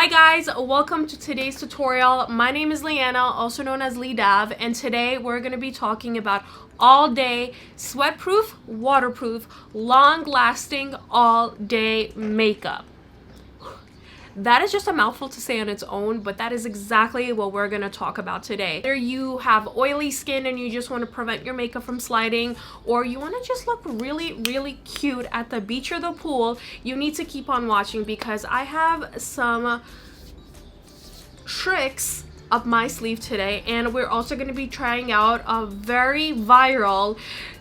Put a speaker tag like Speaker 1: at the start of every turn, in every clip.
Speaker 1: Hi guys, welcome to today's tutorial. My name is Leanna, also known as Lee Dav, and today we're going to be talking about all day sweat-proof, waterproof, long-lasting, all-day makeup. That is just a mouthful to say on its own, but that is exactly what we're going to talk about today. Whether you have oily skin and you just want to prevent your makeup from sliding, or you want to just look really cute at the beach or the pool, you need to keep on watching because I have some tricks up my sleeve today, and we're also going to be trying out a very viral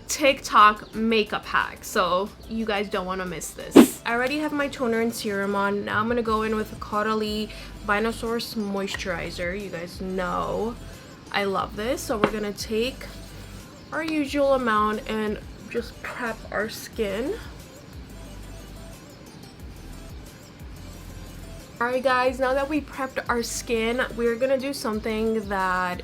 Speaker 1: TikTok makeup hack, so you guys don't want to miss this. I already have my toner and serum on. Now I'm going to go in with a Caudalie Vinosource moisturizer. You guys know I love this, so we're going to take our usual amount and just prep our skin. Alright guys, now that we prepped our skin, we're going to do something that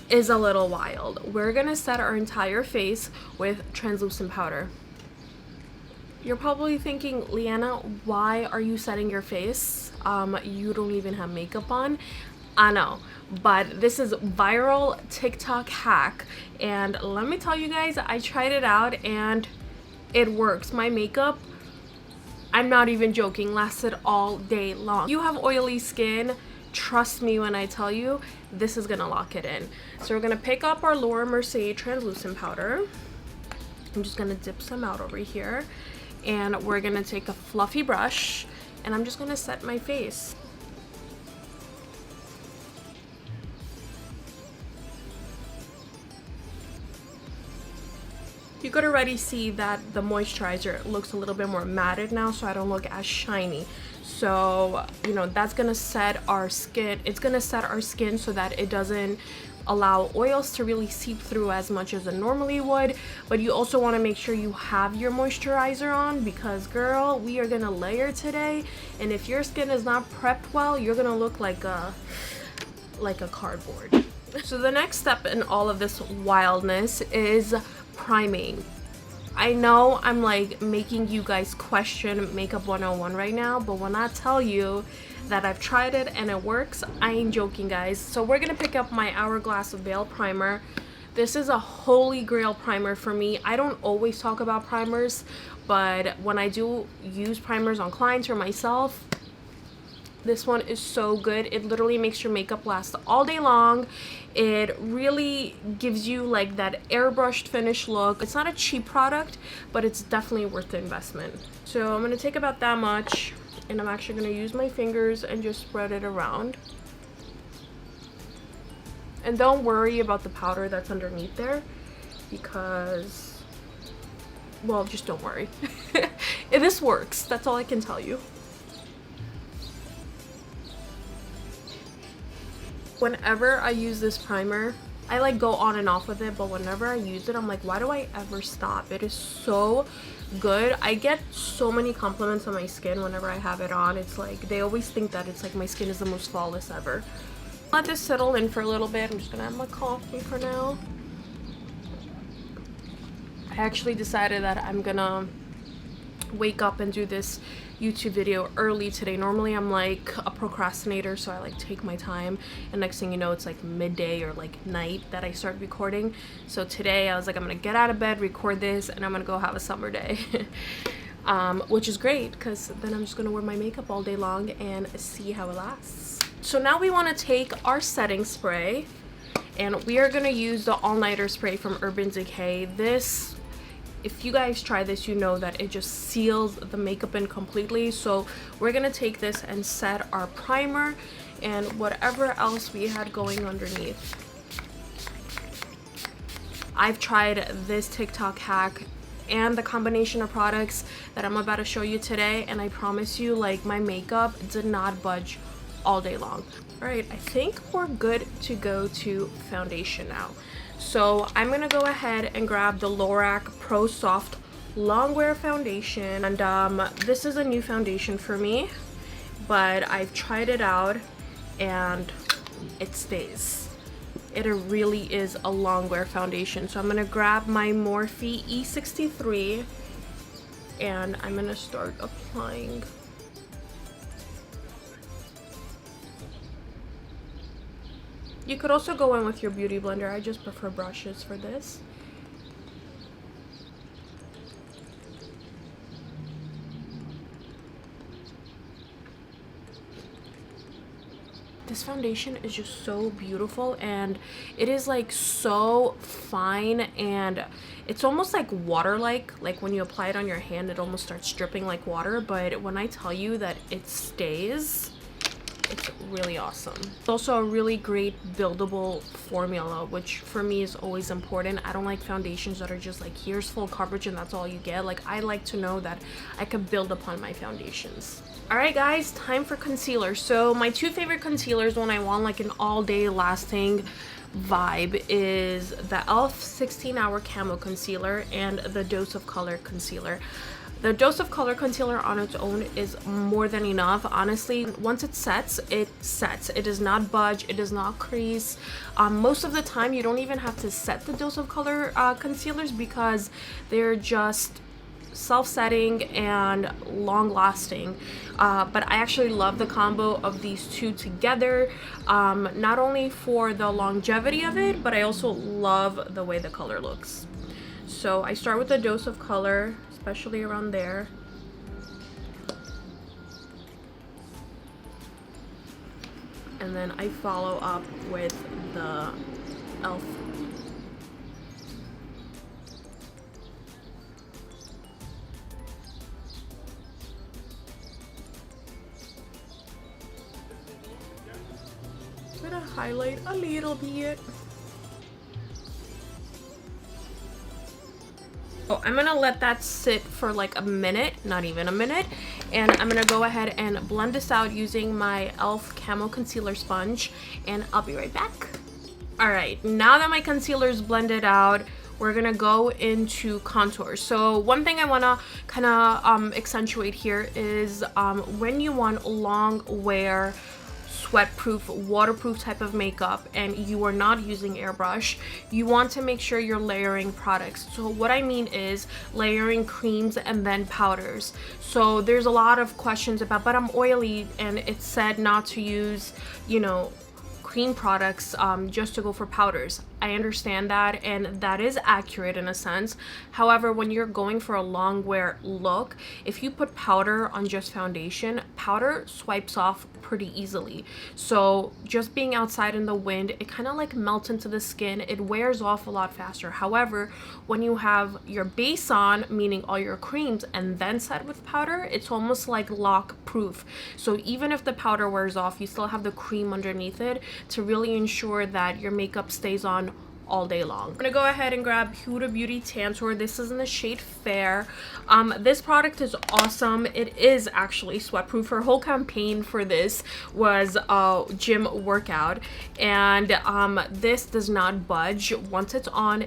Speaker 1: is a little wild. We're gonna set our entire face with translucent powder. You're probably thinking, Leanna, why are you setting your face? You don't even have makeup on. I know, but this is viral TikTok hack, and let me tell you guys, I tried it out and it works. My makeup, I'm not even joking, lasted all day long. You have oily skin, trust me when I tell you, this is gonna lock it in. So we're gonna pick up our Laura Mercier translucent powder. I'm just gonna dip some out over here, and we're gonna take a fluffy brush and I'm just gonna set my face. You could already see that the moisturizer looks a little bit more matted now, so I don't look as shiny. So, you know, that's gonna set our skin, it's gonna set our skin so that it doesn't allow oils to really seep through as much as it normally would. But you also want to make sure you have your moisturizer on, because girl, we are gonna layer today, and if your skin is not prepped well, you're gonna look like a cardboard. So the next step in all of this wildness is priming. I know I'm like making you guys question makeup 101 right now, but when I tell you that I've tried it and it works, I ain't joking guys. So we're gonna pick up my Hourglass Veil primer. This is a holy grail primer for me. I don't always talk about primers, but when I do use primers on clients or myself, this one is so good. It literally makes your makeup last all day long. It really gives you like that airbrushed finish look. It's not a cheap product, but it's definitely worth the investment. So I'm going to take about that much, and I'm actually going to use my fingers and just spread it around. And don't worry about the powder that's underneath there, because, well, just don't worry. This works. That's all I can tell you. Whenever I use this primer, I like go on and off with it, but whenever I use it, I'm like, why do I ever stop? It is so good. I get so many compliments on my skin whenever I have it on. It's like they always think that it's like my skin is the most flawless ever. Let this settle in for a little bit. I'm just gonna have my coffee for now. I actually decided that I'm gonna wake up and do this YouTube video early today. Normally I'm like a procrastinator, so I like take my time, and next thing you know, it's like midday or like night that I start recording. So today I was like, I'm gonna get out of bed, record this, and I'm gonna go have a summer day. Which is great, because then I'm just gonna wear my makeup all day long and see how it lasts. So now we want to take our setting spray, and we are gonna use the all-nighter spray from Urban Decay. This, if you guys try this, you know that it just seals the makeup in completely. So we're gonna take this and set our primer and whatever else we had going underneath. I've tried this TikTok hack and the combination of products that I'm about to show you today, and I promise you, like, my makeup did not budge all day long. All right, I think we're good to go to foundation now. So I'm gonna go ahead and grab the Lorac Pro Soft Longwear foundation, and this is a new foundation for me, but I've tried it out and it stays. It really is a longwear foundation. So I'm gonna grab my Morphe E63 and I'm gonna start applying You could also go in with your beauty blender. I just prefer brushes for this. This foundation is just so beautiful, and it is like so fine, and it's almost like water-like. Like when you apply it on your hand, it almost starts dripping like water, but when I tell you that it stays, it's really awesome. It's also a really great buildable formula, which for me is always important. I don't like foundations that are just like, here's full coverage and that's all you get. Like, I like to know that I can build upon my foundations. All right, guys, time for concealer. So my two favorite concealers when I want like an all-day lasting vibe is the e.l.f. 16-hour camo concealer and the Dose of Color concealer. The Dose of Color concealer on its own is more than enough. Honestly, once it sets, it sets. It does not budge. It does not crease. Most of the time, you don't even have to set the Dose of Color concealers because they're just self-setting and long-lasting. But I actually love the combo of these two together, not only for the longevity of it, but I also love the way the color looks. So I start with the Dose of Color, especially around there. And then I follow up with the e.l.f. I'm gonna highlight a little bit. Oh, I'm gonna let that sit for like a minute, not even a minute, and I'm gonna go ahead and blend this out using my e.l.f. Camo Concealer Sponge, and I'll be right back. All right, now that my concealer is blended out, we're gonna go into contour. So one thing I wanna kind of accentuate here is when you want long wear, sweat-proof, waterproof type of makeup and you are not using airbrush, you want to make sure you're layering products. So what I mean is layering creams and then powders. So there's a lot of questions about, but I'm oily and it's said not to use, you know, cream products just to go for powders. I understand that, and that is accurate in a sense. However, when you're going for a long wear look, if you put powder on just foundation, powder swipes off pretty easily. So just being outside in the wind, it kind of like melts into the skin. It wears off a lot faster. However, when you have your base on, meaning all your creams, and then set with powder, it's almost like lock proof. So even if the powder wears off, you still have the cream underneath it to really ensure that your makeup stays on all day long. I'm gonna go ahead and grab Huda Beauty Tantour. This is in the shade Fair. This product is awesome. It is actually sweat proof. Her whole campaign for this was a gym workout, and this does not budge. Once it's on,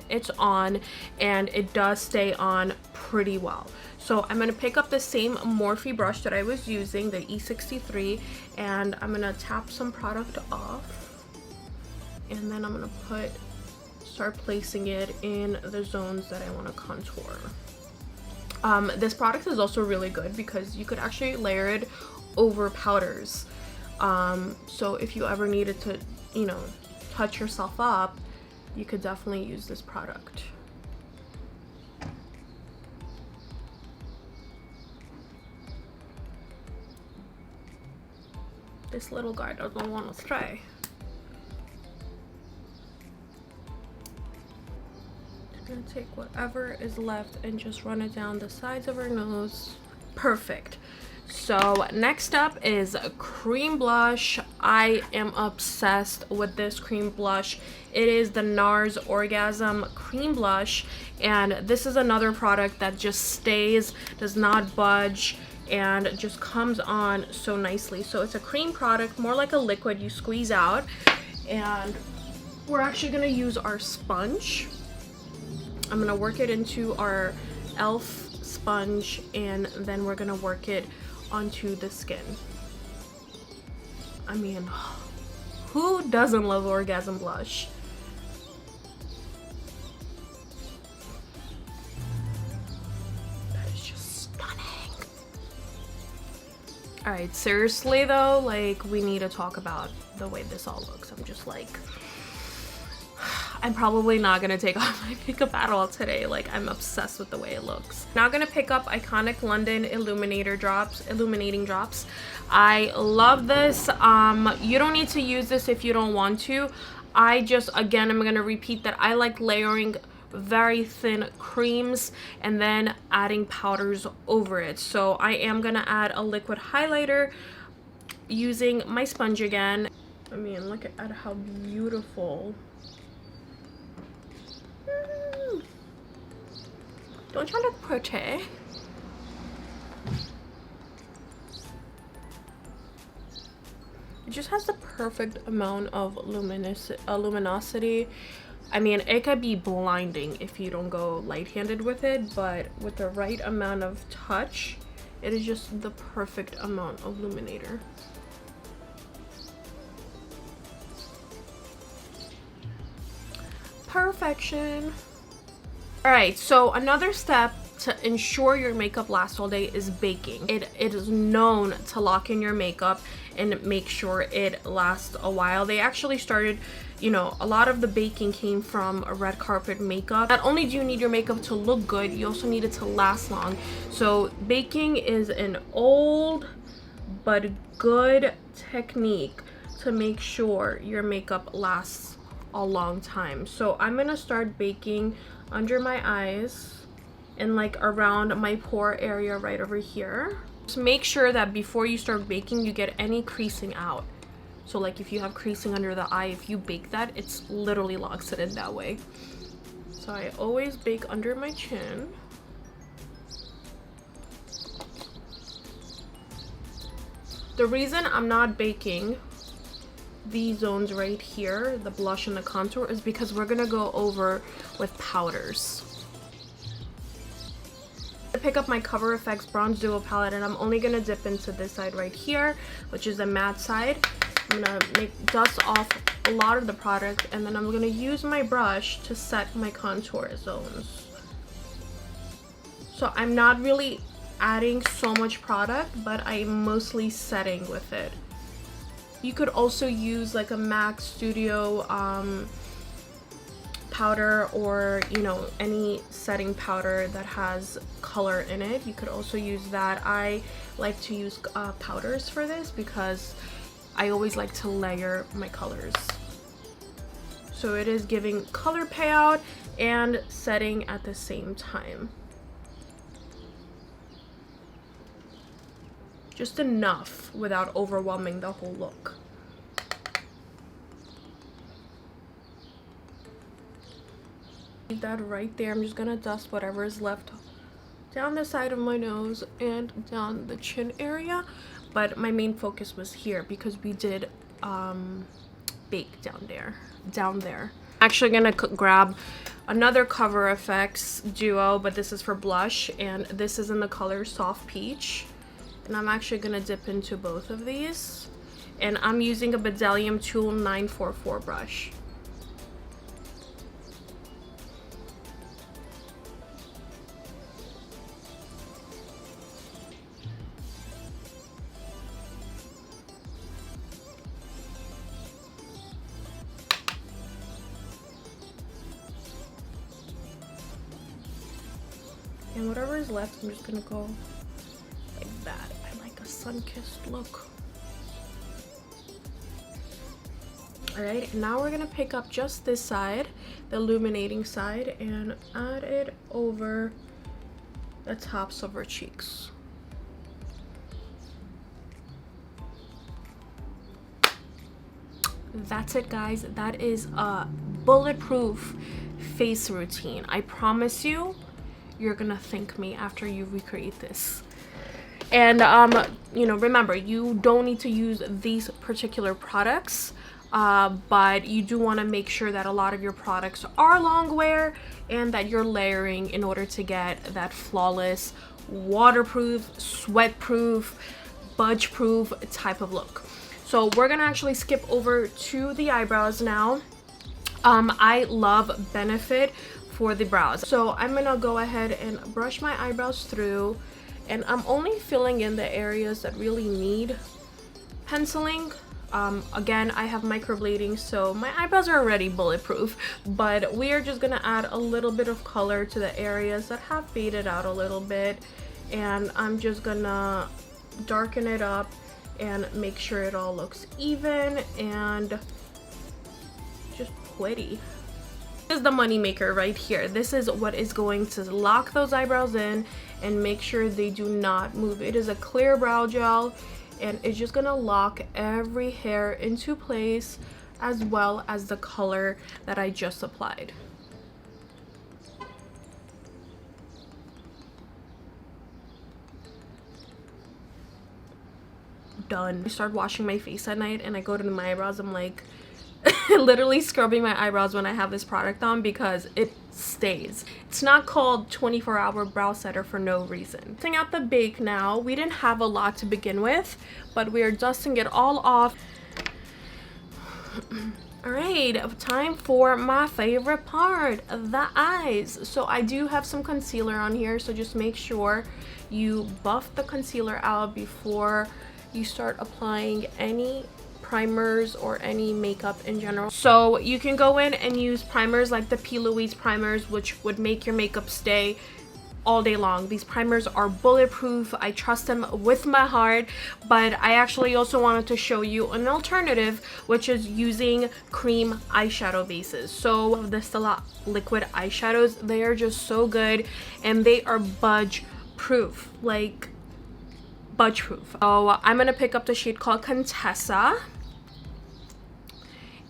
Speaker 1: and it does stay on pretty well. So I'm going to pick up the same Morphe brush that I was using, the E63, and I'm going to tap some product off, and then I'm going to start placing it in the zones that I want to contour. This product is also really good because you could actually layer it over powders. So if you ever needed to, you know, touch yourself up, you could definitely use this product. This little guy doesn't want to stray. Gonna take whatever is left and just run it down the sides of her nose. Perfect. So next up is a cream blush. I am obsessed with this cream blush. It is the NARS Orgasm cream blush, and this is another product that just stays, does not budge, and just comes on so nicely. So it's a cream product, more like a liquid you squeeze out, and we're actually gonna use our sponge. I'm gonna work it into our e.l.f. sponge, and then we're gonna work it onto the skin. I mean, who doesn't love Orgasm blush? That is just stunning. All right, seriously though, like we need to talk about the way this all looks. I'm just like, I'm probably not gonna take off my makeup at all today. Like, I'm obsessed with the way it looks. Now gonna pick up Iconic London illuminating drops. I love this. You don't need to use this if you don't want to. I just, again, I'm gonna repeat that I like layering very thin creams and then adding powders over it. So I am gonna add a liquid highlighter using my sponge again. I mean, look at how beautiful. Don't you look pretty? It just has the perfect amount of luminosity. I mean, it could be blinding if you don't go light-handed with it, but with the right amount of touch, it is just the perfect amount of illuminator. Perfection. All right, so another step to ensure your makeup lasts all day is baking. It is known to lock in your makeup and make sure it lasts a while. They actually started, you know, a lot of the baking came from a red carpet makeup. Not only do you need your makeup to look good, you also need it to last long. So baking is an old but good technique to make sure your makeup lasts a long time. So I'm gonna start baking under my eyes and like around my pore area right over here. Just make sure that before you start baking, you get any creasing out. So like if you have creasing under the eye, if you bake that, it's literally locks it in that way. So I always bake under my chin. The reason I'm not baking these zones right here, the blush and the contour, is because we're gonna go over with powders. I pick up my Cover FX Bronze Duo palette and I'm only gonna dip into this side right here, which is the matte side. I'm gonna dust off a lot of the product and then I'm gonna use my brush to set my contour zones. So I'm not really adding so much product, but I'm mostly setting with it. You could also use like a MAC Studio powder, or you know, any setting powder that has color in it. You could also use that. I like to use powders for this because I always like to layer my colors. So it is giving color payout and setting at the same time. Just enough without overwhelming the whole look. Leave that right there. I'm just gonna dust whatever is left down the side of my nose and down the chin area, but my main focus was here because we did bake down there. Actually gonna grab another Cover FX duo, but this is for blush and this is in the color Soft Peach, and I'm actually gonna dip into both of these, and I'm using a Bdellium Tool 944 brush. And whatever is left, I'm just gonna go like that. I like a sun-kissed look. Alright, now we're gonna pick up just this side, the illuminating side, and add it over the tops of our cheeks. That's it, guys. That is a bulletproof face routine. I promise you, you're gonna thank me after you recreate this. And you know, remember, you don't need to use these particular products, but you do want to make sure that a lot of your products are long wear and that you're layering in order to get that flawless, waterproof, sweat-proof, budge-proof type of look. So we're gonna actually skip over to the eyebrows now. I love Benefit for the brows. So I'm gonna go ahead and brush my eyebrows through and I'm only filling in the areas that really need penciling. Again, I have microblading, so my eyebrows are already bulletproof, but we are just gonna add a little bit of color to the areas that have faded out a little bit, and I'm just gonna darken it up and make sure it all looks even and just pretty. This is the money maker right here. This is what is going to lock those eyebrows in and make sure they do not move. It is a clear brow gel, and it's just gonna lock every hair into place, as well as the color that I just applied. Done. I start washing my face at night and I go to my eyebrows, I'm like literally scrubbing my eyebrows when I have this product on because it stays. It's not called 24-hour brow setter for no reason. Dusting out the bake now. We didn't have a lot to begin with, but we are dusting it all off. All right, time for my favorite part, the eyes. So I do have some concealer on here, so just make sure you buff the concealer out before you start applying any primers or any makeup in general. So you can go in and use primers like the P. Louise primers, which would make your makeup stay all day long. These primers are bulletproof. I trust them with my heart, but I actually also wanted to show you an alternative, which is using cream eyeshadow bases. So the Stila liquid eyeshadows, they are just so good, and they are budge proof, like budge proof. So I'm gonna pick up the shade called Contessa,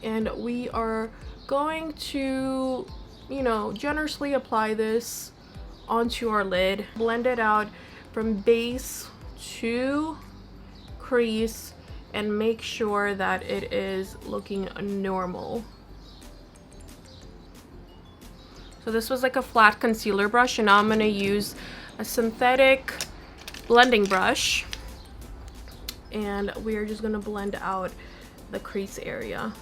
Speaker 1: and we are going to, you know, generously apply this onto our lid. Blend it out from base to crease and make sure that it is looking normal. So this was like a flat concealer brush, and now I'm going to use a synthetic blending brush, and we are just going to blend out the crease area.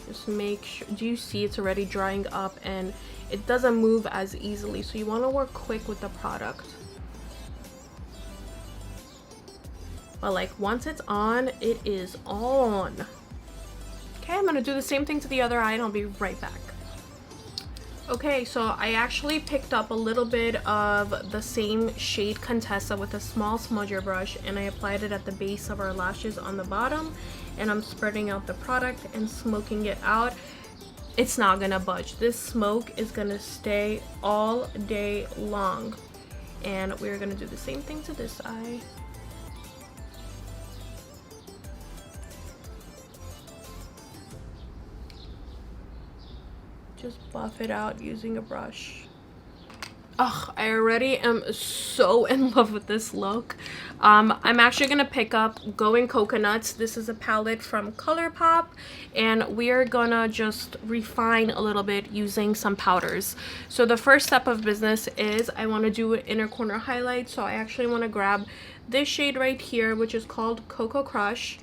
Speaker 1: Just make sure, do you see it's already drying up and it doesn't move as easily, so you want to work quick with the product. But like once it's on, it is on. Okay, I'm gonna do the same thing to the other eye and I'll be right back. Okay, so I actually picked up a little bit of the same shade Contessa with a small smudger brush, and I applied it at the base of our lashes on the bottom, and I'm spreading out the product and smoking it out. It's not gonna budge. This smoke is gonna stay all day long, and we're gonna do the same thing to this eye. Just buff it out using a brush. Ugh, I already am so in love with this look. I'm actually gonna pick up Going Coconuts. This is a palette from ColourPop, and we are gonna just refine a little bit using some powders. So the first step of business is I want to do an inner corner highlight. So I actually want to grab this shade right here, which is called Cocoa Crush.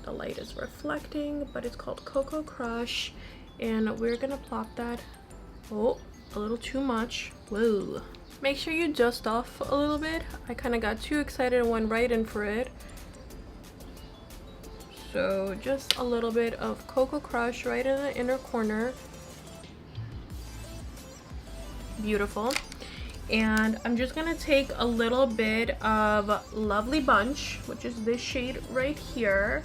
Speaker 1: The light is reflecting, but it's called Cocoa Crush. And we're gonna plop that, oh, a little too much. Whoa. Make sure you dust off a little bit. I kind of got too excited and went right in for it. So just a little bit of Cocoa Crush right in the inner corner. Beautiful. And I'm just gonna take a little bit of Lovely Bunch, which is this shade right here,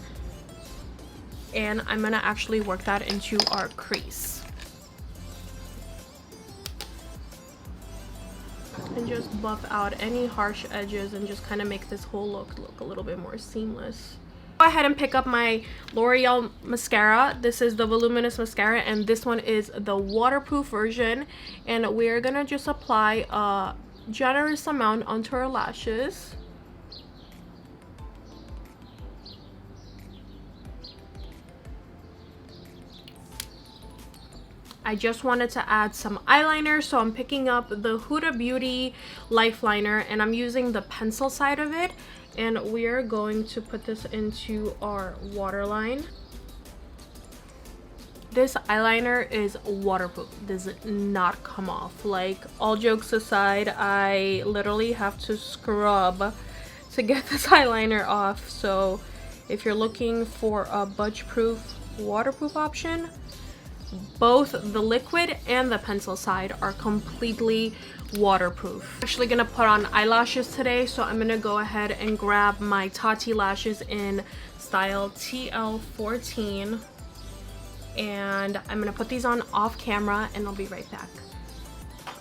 Speaker 1: and I'm gonna actually work that into our crease. And just buff out any harsh edges and just kind of make this whole look a little bit more seamless. Go ahead and pick up my L'Oreal mascara. This is the voluminous mascara, and this one is the waterproof version, and we're gonna just apply a generous amount onto our lashes. I just wanted to add some eyeliner, so I'm picking up the Huda Beauty Lifeliner, and I'm using the pencil side of it, and we're going to put this into our waterline. This eyeliner is waterproof, does not come off. Like, all jokes aside, I literally have to scrub to get this eyeliner off. So if you're looking for a budge proof waterproof option, both the liquid and the pencil side are completely waterproof. I'm actually gonna put on eyelashes today, so I'm gonna go ahead and grab my Tati lashes in style TL14, and I'm gonna put these on off camera and I'll be right back.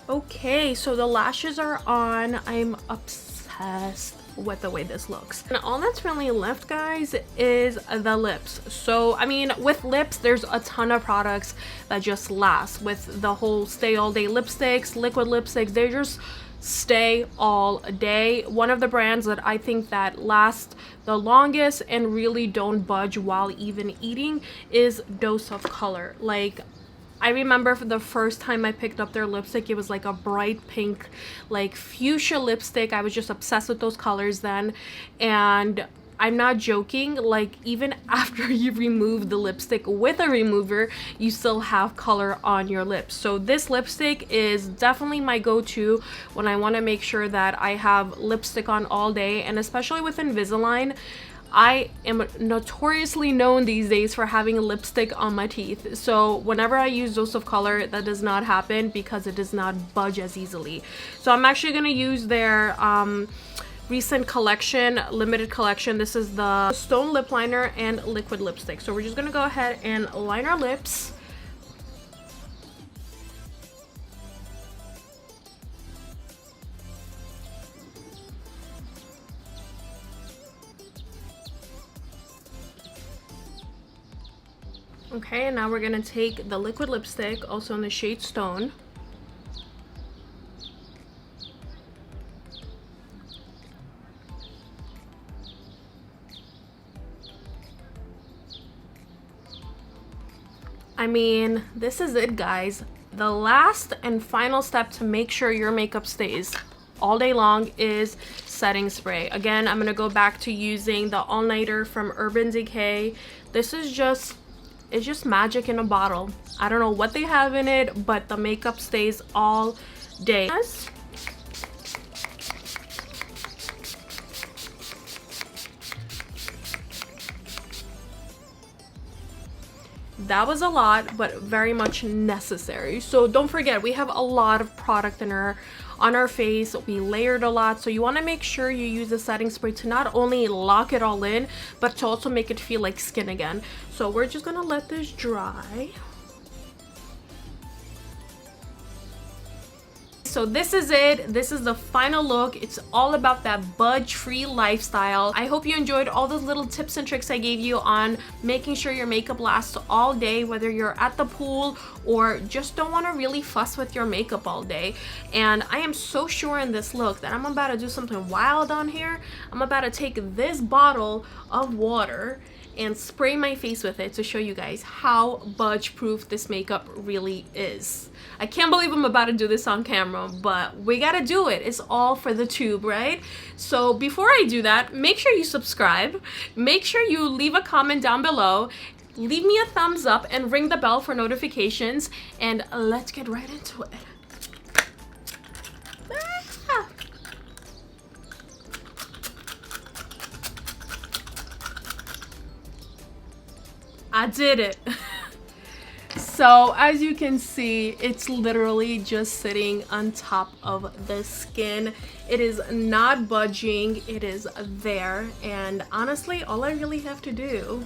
Speaker 1: Okay, so the lashes are on. I'm obsessed with the way this looks, and all that's really left, guys, is the lips. So I mean, with lips there's a ton of products that just last. With the whole stay all day lipsticks, liquid lipsticks, they just stay all day. One of the brands that I think that lasts the longest and really don't budge while even eating is Dose of Color. Like, I remember for the first time I picked up their lipstick, it was like a bright pink, like fuchsia lipstick. I was just obsessed with those colors then. And I'm not joking, like even after you remove the lipstick with a remover, you still have color on your lips. So this lipstick is definitely my go-to when I want to make sure that I have lipstick on all day, and especially with Invisalign. I am notoriously known these days for having lipstick on my teeth. So whenever I use Dose of Color, that does not happen because it does not budge as easily. So I'm actually going to use their recent collection, limited collection. This is the Stone Lip Liner and Liquid Lipstick. So we're just going to go ahead and line our lips. Okay, and now we're gonna take the liquid lipstick, also in the shade Stone. I mean, this is it, guys. The last and final step to make sure your makeup stays all day long is setting spray. Again, I'm gonna go back to using the All Nighter from Urban Decay. This is just, it's just magic in a bottle. I don't know what they have in it, but the makeup stays all day. That was a lot, but very much necessary. So don't forget, we have a lot of product in on our face. We layered a lot, so you want to make sure you use a setting spray to not only lock it all in, but to also make it feel like skin again. So we're just gonna let this dry. So this is it. This is the final look. It's all about that budge-free lifestyle. I hope you enjoyed all those little tips and tricks I gave you on making sure your makeup lasts all day, whether you're at the pool or just don't want to really fuss with your makeup all day. And I am so sure in this look that I'm about to do something wild on here. I'm about to take this bottle of water and spray my face with it to show you guys how budge proof this makeup really is. I can't believe I'm about to do this on camera, but we gotta do it. It's all for the tube, right? So before I do that, make sure you subscribe, make sure you leave a comment down below, leave me a thumbs up and ring the bell for notifications, and let's get right into it. I did it. So as you can see, it's literally just sitting on top of the skin. It is not budging, it is there, and honestly all I really have to do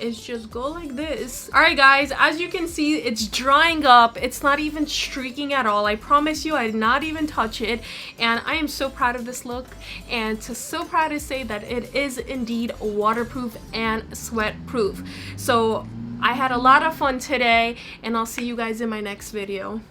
Speaker 1: is just go like this. All right guys, as you can see, it's drying up. It's not even streaking at all. I promise you, I did not even touch it, and I am so proud of this look, and so proud to say that it is indeed waterproof and sweat proof. So I had a lot of fun today, and I'll see you guys in my next video.